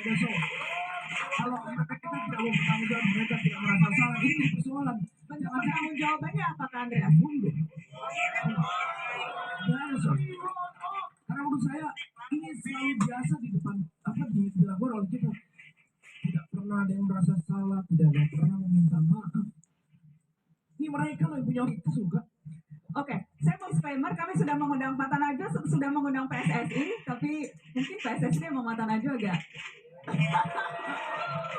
besok. Kalau mereka tidak mau bertanggung jawab, mereka tidak merasa salah, ini persoalan. Bentuk pertanggung jawabannya apakah Andreas? Mundur. Besok. Karena menurut saya ini selalu biasa di depan dilakukan oleh kita. Tidak pernah ada yang merasa salah, tidak ada yang pernah meminta maaf. Ini mereka loh yang punya otoritas juga. Oke, saya mau disclaimer, kami sudah mengundang Mata Najwa, sudah mengundang PSSI, tapi mungkin PSSI yang mau Mata Najwa agak.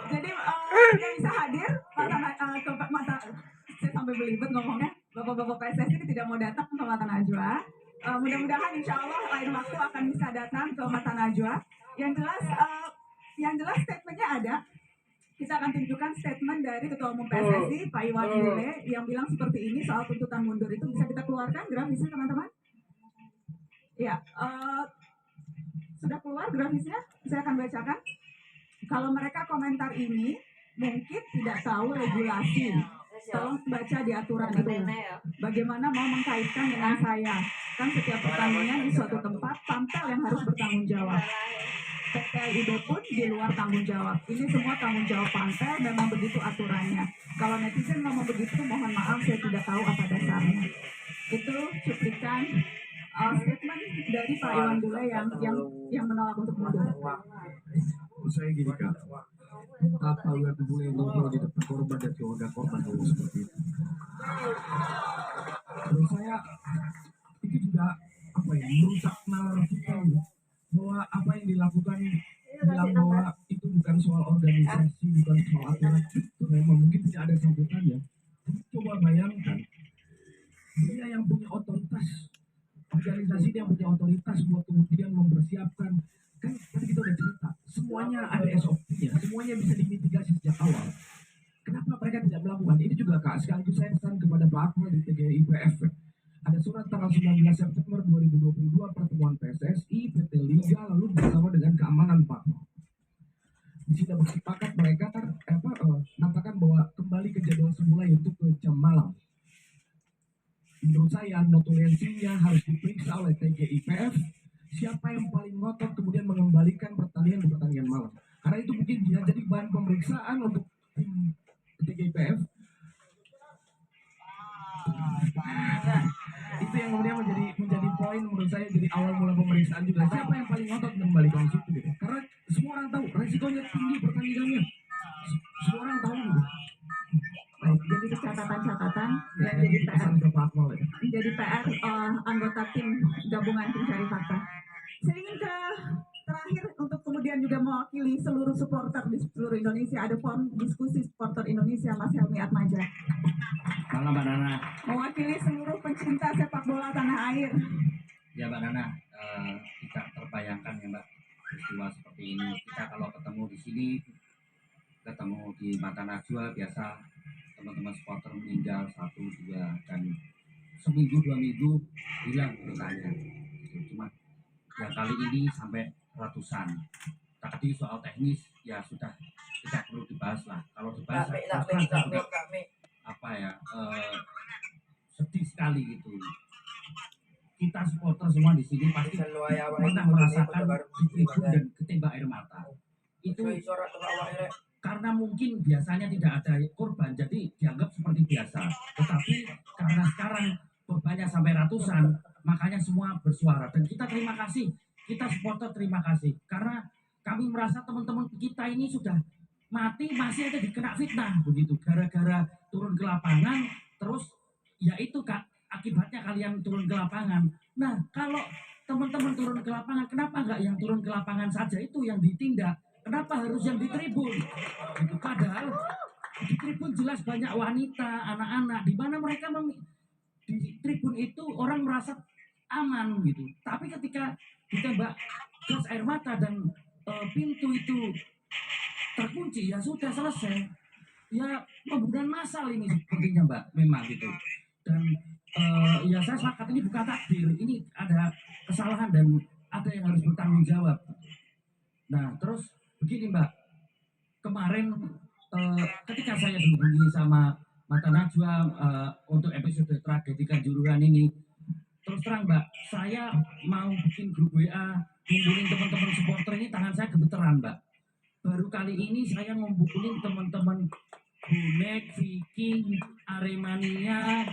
Jadi tidak bisa hadir, saya sampai belibet ngomongnya, bapak-bapak PSSI tidak mau datang ke Mata Najwa. Mudah-mudahan insya Allah lain waktu akan bisa datang ke Mata Najwa. Yang jelas statementnya ada. Kita akan tunjukkan statement dari Ketua Umum PSSI, Pak Iwan Bule, yang bilang seperti ini soal tuntutan mundur itu. Bisa kita keluarkan grafisnya, teman-teman? Ya, sudah keluar grafisnya? Saya akan bacakan. Kalau mereka komentar ini, mungkin tidak tahu regulasi. Tolong baca di aturan itu. Bagaimana mau mengkaitkan dengan saya? Kan setiap pertandingan di suatu tempat, tampil yang harus bertanggung jawab. PTLIB pun di luar tanggung jawab. Ini semua tanggung jawab Pantel, memang begitu aturannya. Kalau netizen ngomong begitu, mohon maaf, saya tidak tahu apa dasarnya. Itu cuplikan statement dari Pak Iwan Bule yang menolak untuk mundur. Saya gini Kak, apa Iwan Bule ngobrol di depan korban dan keluarga korban seperti itu? Menurut saya itu juga merusak nalar kita bahwa apa yang dilakukan bilang bahwa itu bukan soal organisasi, bukan soal aturan, itu memang mungkin tidak ada sambutannya. Tapi coba bayangkan, dia yang punya otoritas, organisasi dia yang punya otoritas buat kemudian mempersiapkan, kan tadi kita udah cerita, semuanya ada SOP-nya, semuanya bisa dimitigasi sejak awal. Kenapa mereka tidak melakukan? Ini juga Kak, sekaligus saya pesan kepada Pak Akmal di TGIPF. Ada surat tanggal 19 September 2022 pertemuan PSSI, PT Liga, lalu bersama dengan keamanan Pak. Di sini bersepakat mereka mengatakan bahwa kembali ke jadwal semula yaitu ke jam malam. Menurut saya notulensinya harus diperiksa oleh TGIPF. Siapa yang paling ngotot kemudian mengembalikan pertandingan malam. Karena itu mungkin bisa jadi bahan pemeriksaan untuk tim TGIPF. Itu yang kemudian menjadi poin menurut saya, jadi awal mula pemeriksaan juga. Siapa yang paling ngotot mengembalikan situ gitu. Karena semua orang tahu resikonya tinggi pertandingannya. Semua orang tahu gitu. Baik, jadi catatan-catatan dan jadi PR. Jadi PR anggota tim gabungan pencari fakta. Saya ingin terakhir untuk kemudian juga mewakili seluruh supporter di seluruh Indonesia. Ada forum diskusi supporter Indonesia, Mas Helmi Atmaja. Halo Mbak Nana. Mewakili seluruh pencinta sepak bola tanah air. Ya Mbak Nana, tidak terbayangkan ya Mbak peristiwa seperti ini. Kita kalau ketemu di sini, ketemu di Mata Najwa biasa teman-teman supporter meninggal 1, 2 dan seminggu 2 minggu hilang beritanya. Cuma ya kali ini sampai ratusan. Tadi soal teknis ya sudah tidak perlu dibahas lah. Kalau dibahas sedih sekali gitu. Kita supporter semua di sini pasti pernah merasakan di tribun dan ketembak air mata. Itu karena mungkin biasanya tidak ada korban, jadi dianggap seperti biasa. Tetapi karena sekarang korbannya sampai ratusan, makanya semua bersuara. Dan kita terima kasih, kita supporter terima kasih. Karena kami merasa teman-teman kita ini sudah mati, masih ada dikena fitnah begitu. Gara-gara turun ke lapangan, terus ya itu Kak, akibatnya kalian turun ke lapangan. Nah, kalau teman-teman turun ke lapangan, kenapa nggak yang turun ke lapangan saja itu yang ditindak? Kenapa harus yang di tribun? Gitu. Padahal di tribun jelas banyak wanita, anak-anak. Di mana mereka di tribun itu orang merasa aman gitu. Tapi ketika ditembak gas air mata dan pintu itu terkunci, ya sudah selesai. Ya pembunuhan massal ini sepertinya Mbak, memang gitu. Dan ya saya sepakat ini bukan takdir, ini ada kesalahan dan ada yang harus bertanggung jawab. Nah terus begini Mbak, kemarin ketika saya dihubungi sama Mata Najwa untuk episode tragedi Kanjuruhan ini, terus terang Mbak, saya mau bikin grup WA ngumpulin teman-teman supporter ini, tangan saya gemeteran Mbak. baru kali ini saya ngumpulin teman-teman bonek, Viking, Aremania,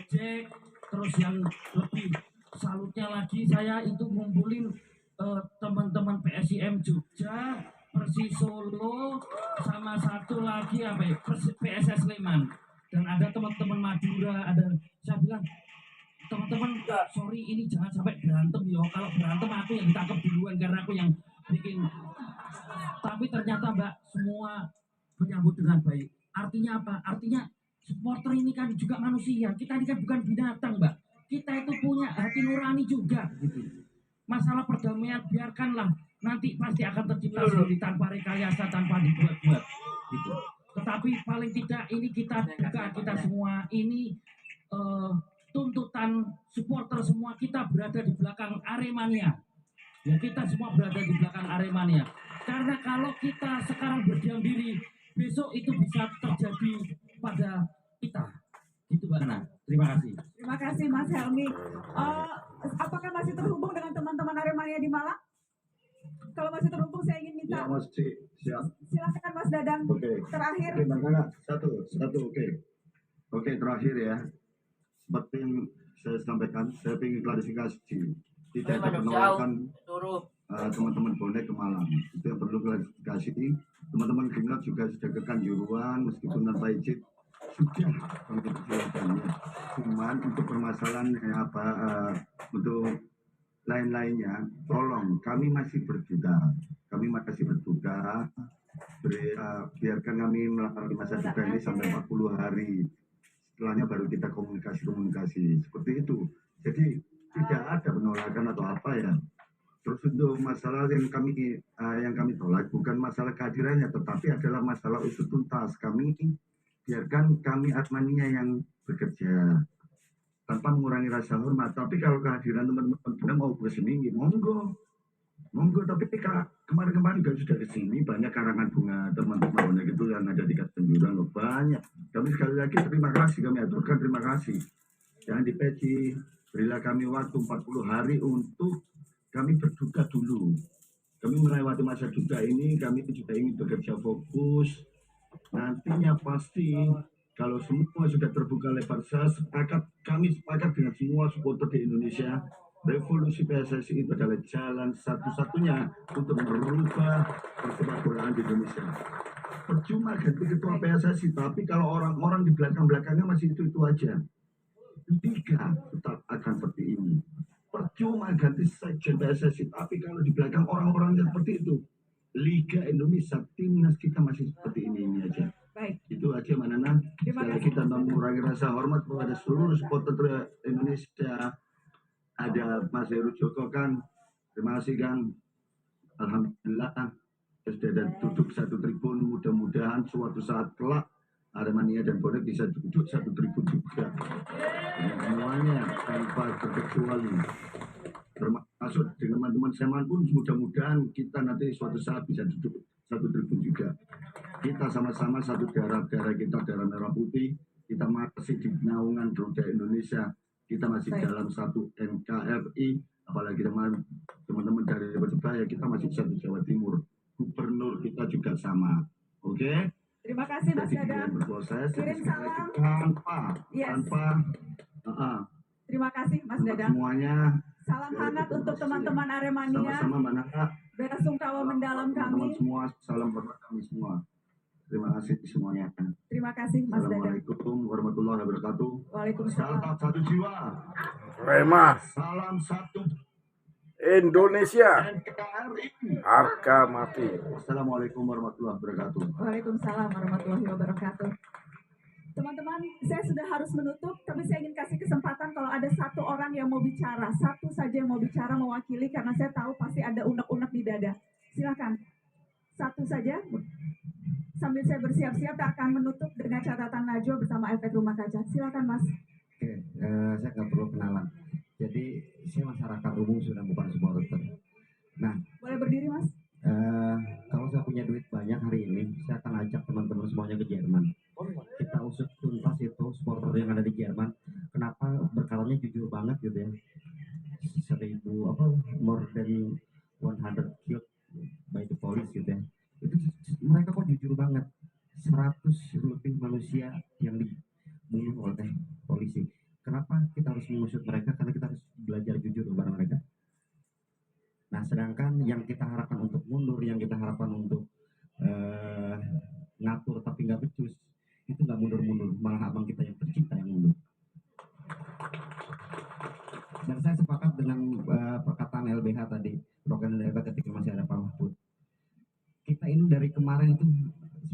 Jack, terus yang lebih salutnya lagi saya itu ngumpulin teman-teman PSIM Jogja, Persis Solo, sama satu lagi apa ya, PSS Sleman, dan ada teman-teman Madura, ada. Saya bilang, teman-teman, sorry ini jangan sampai berantem ya, kalau berantem aku yang ditangkap duluan karena aku yang bikin. Tapi ternyata Mbak semua menyambut dengan baik. Artinya apa? Artinya supporter ini kan juga manusia. Kita ini kan bukan binatang Mbak. Kita itu punya hati nurani juga gitu. Masalah perdamaian biarkanlah, nanti pasti akan tercipta sendiri tanpa rekayasa, tanpa dibuat-buat gitu. Tetapi paling tidak ini kita buka, kita semua ini tuntutan supporter semua, kita berada di belakang Aremania. Ya, kita semua berada di belakang Aremania. Karena kalau kita sekarang berdiam diri, besok itu bisa terjadi pada kita. Gitu Mbak Nana. Terima kasih. Terima kasih Mas Helmi. Apakah masih terhubung dengan teman-teman Aremania di Malang? Kalau masih terhubung, saya ingin minta. Ya, masih siap. Silakan Mas Dadang. Oke. Terakhir. Oke, Mbak, satu, oke. Oke, terakhir ya. Seperti yang saya sampaikan, saya ingin klarifikasi. Tidak ada penolakan teman-teman bonek ke Malang. Itu yang perlu klarifikasi. Teman-teman Grimlot juga sudah ke Kanjuruhan, meskipun tanpa izin sudah kami persilakannya. Cuman untuk permasalahan untuk lain-lainnya, tolong kami masih berduka. Biarkan kami melakukan masa duka ini sampai 40 hari. Setelahnya baru kita komunikasi seperti itu. Jadi tidak ada penolakan atau apa ya. Terus untuk masalah yang kami tolak bukan masalah kehadirannya, tetapi adalah masalah usut tuntas. Biarkan kami Aremania yang bekerja tanpa mengurangi rasa hormat. Tapi kalau kehadiran teman-teman mau kesini, monggo. Tapi kemarin juga sudah kesini, banyak karangan bunga teman-teman itu yang ada di Kanjuruhan loh, banyak. Kami sekali lagi terima kasih, kami aturkan terima kasih. Jangan dipeci, berilah kami waktu 40 hari untuk kami berduka dulu. Kami melewati masa duka ini, kami juga ingin bekerja fokus. Nantinya pasti kalau semua sudah terbuka lebar, kami sepakat dengan semua supporter di Indonesia. Revolusi PSSI itu adalah jalan satu-satunya untuk merubah persepak bolaan di Indonesia. Percuma ganti ketua PSSI, tapi kalau orang-orang di belakang-belakangnya masih itu aja. Liga tetap akan seperti ini. Percuma ganti sekjen PSSI, tapi kalau di belakang orang-orangnya seperti itu, Liga Indonesia, timnas kita masih seperti ini aja. Baik. Itu aja Mbak Nana. Sekali lagi kita mengurangi rasa hormat kepada seluruh supporter Indonesia. Ada Mas Heru Joko Kang, terima kasih Kang. Alhamdulillah sudah ada duduk satu tribun. Mudah-mudahan suatu saat kelak Aremania dan bonek bisa duduk satu tribun juga. Semuanya tanpa terkecuali. Termasuk dengan teman-teman Seman pun mudah-mudahan kita nanti suatu saat bisa duduk satu tribun juga. Kita sama-sama satu darah kita darah merah putih. Kita masih di naungan Garuda Indonesia. Kita masih dalam satu NKRI, apalagi teman-teman dari Persebaya, kita masih satu Jawa Timur. Gubernur kita juga sama. Oke? Terima kasih Mas Dadang. Kirim salam. Terima kasih Mas Dadang. Semuanya. Salam hangat untuk teman-teman Aremania. Sama-sama Mbak Nana. Belasungkawa mendalam kami. Teman-teman semua, salam hormat kami semua. Terima kasih semuanya. Terima kasih Mas Dadang. Assalamualaikum warahmatullahi wabarakatuh. Waalaikumsalam. Salam satu jiwa. Rema Salam satu Indonesia. NKRI. Harga mati. Assalamualaikum warahmatullahi wabarakatuh. Waalaikumsalam warahmatullahi wabarakatuh. Teman-teman, saya sudah harus menutup, tapi saya ingin kasih kesempatan kalau ada satu orang yang mau bicara, satu saja yang mau bicara mewakili, karena saya tahu pasti ada unek-unek di dada. Silakan, satu saja. Sambil saya bersiap-siap, kita akan menutup dengan catatan Najwa bersama efek rumah kaca. Silakan Mas. Oke, saya nggak perlu kenalan. Jadi saya masyarakat umum sudah bukan supporter. Nah, boleh berdiri Mas. Kalau saya punya duit banyak hari ini, saya akan ajak teman-teman semuanya ke Jerman. Kita usut tuntas itu supporter yang ada di Jerman. Kenapa berkalanya jujur banget gitu ya? 1000 more than 100 killed by the police gitu ya. Itu mereka kok jujur banget. 100 lebih manusia yang dibunuh oleh polisi. Kenapa kita harus mengusut mereka? Karena kita harus belajar jujur kepada mereka. Nah, sedangkan yang kita harapkan untuk mundur, yang kita harapkan untuk ngatur tapi nggak becus, itu nggak mundur-mundur, malah abang kita yang tercipta yang mundur. Dan saya sepakat dengan perkataan LBH tadi, program LBH ketika masih ada Pak Mahfud. Kita ini dari kemarin itu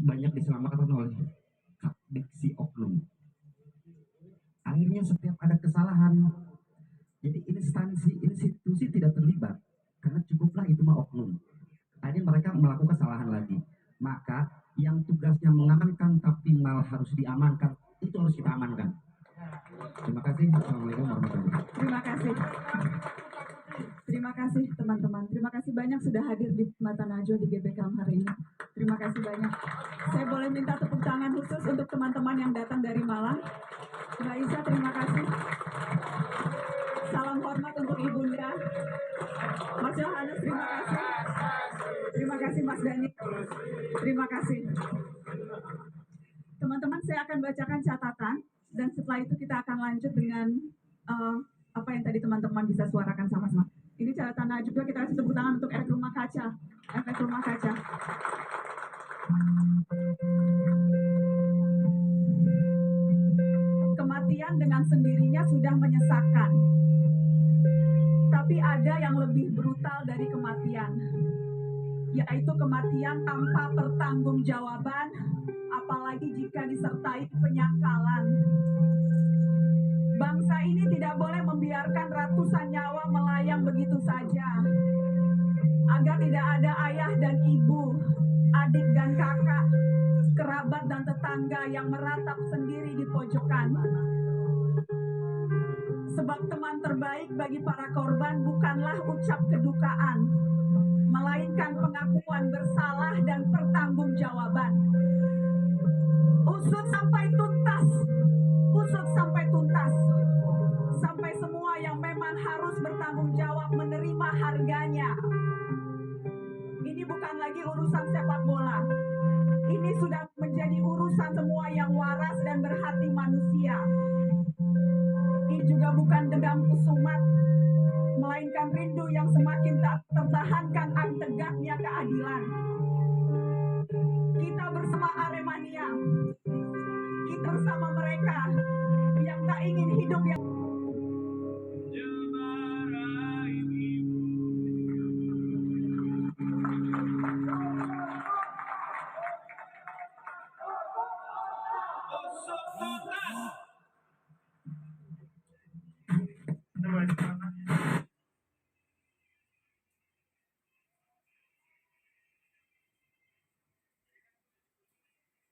banyak diselamatkan oleh diksi oknum. Akhirnya setiap ada kesalahan, jadi institusi tidak terlibat, karena cukuplah itu mah oknum. Akhirnya mereka melakukan kesalahan lagi. Maka yang tugasnya mengamankan tapi malah harus diamankan, itu harus kita amankan. Terima kasih. Assalamualaikum warahmatullahi wabarakatuh. Terima kasih. Terima kasih teman-teman. Terima kasih banyak sudah hadir di Mata Najwa di GBKM hari ini. Terima kasih banyak. Saya boleh minta tepuk tangan khusus untuk teman-teman yang datang dari Malang. Mbak Isa, terima kasih. Salam hormat untuk Ibunda. Mas Yohanes, terima kasih. Terima kasih Mas Dani. Terima kasih. Teman-teman, saya akan bacakan catatan dan setelah itu kita akan lanjut dengan apa yang tadi teman-teman bisa suarakan sama-sama. Ini catatan Najwa, kita kasih tepuk tangan untuk efek rumah kaca. Efek rumah kaca. Kematian dengan sendirinya sudah menyesakan. Tapi ada yang lebih brutal dari kematian, yaitu kematian tanpa pertanggungjawaban, apalagi jika disertai penyangkalan. Bangsa ini tidak boleh membiarkan ratusan nyawa melayang begitu saja. Agar tidak ada ayah dan ibu, adik dan kakak, kerabat dan tetangga yang meratap sendiri di pojokan. Sebab teman terbaik bagi para korban bukanlah ucap kedukaan, melainkan pengakuan bersalah dan pertanggungjawaban. Usut sampai tuntas, usut sampai tuntas, sampai semua yang memang harus bertanggung jawab menerima harganya. Ini bukan lagi urusan sepak bola. Ini sudah menjadi urusan semua yang waras dan berhati manusia. Ini juga bukan dendam kusumat, melainkan rindu yang semakin tak tertahankan akan tegaknya keadilan. Kita bersama Aremania, kita bersama mereka yang tak ingin hidup yang Usut tuntas.